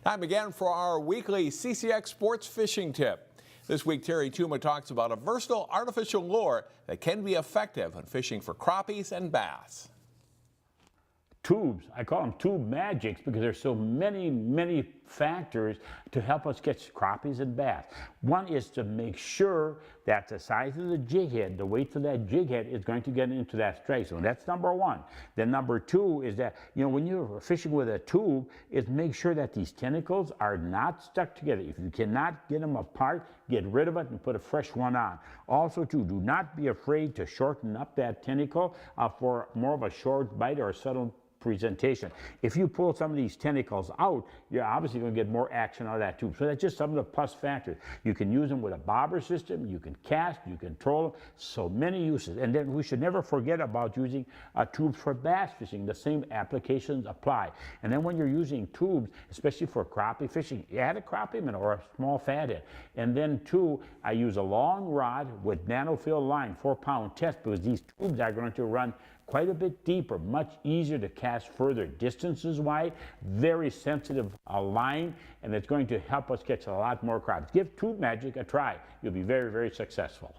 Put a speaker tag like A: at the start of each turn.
A: Time again for our weekly CCX Sports Fishing Tip. This week, Terry Tuma talks about a versatile artificial lure that can be effective when fishing for crappies and bass.
B: Tubes. I call them tube magics because there's so many factors to help us catch crappies and bass. One is to make sure that the size of the jig head, the weight of that jig head is going to get into that strike zone. That's number one. Then number two is that, when you're fishing with a tube, is make sure that these tentacles are not stuck together. If you cannot get them apart, get rid of it and put a fresh one on. Also too, do not be afraid to shorten up that tentacle for more of a short bite or a subtle presentation. If you pull some of these tentacles out, you're obviously going to get more action out of that tube. So that's just some of the plus factors. You can use them with a bobber system, you can cast, you can troll them, so many uses. And then we should never forget about using tubes for bass fishing. The same applications apply. And then when you're using tubes, especially for crappie fishing, add a crappie minnow or a small fathead. And then two, I use a long rod with nanofill line, 4-pound test, because these tubes are going to run quite a bit deeper, much easier to cast further distances wide, very sensitive line, and it's going to help us catch a lot more crabs. Give Tube Magic a try. You'll be very, very successful.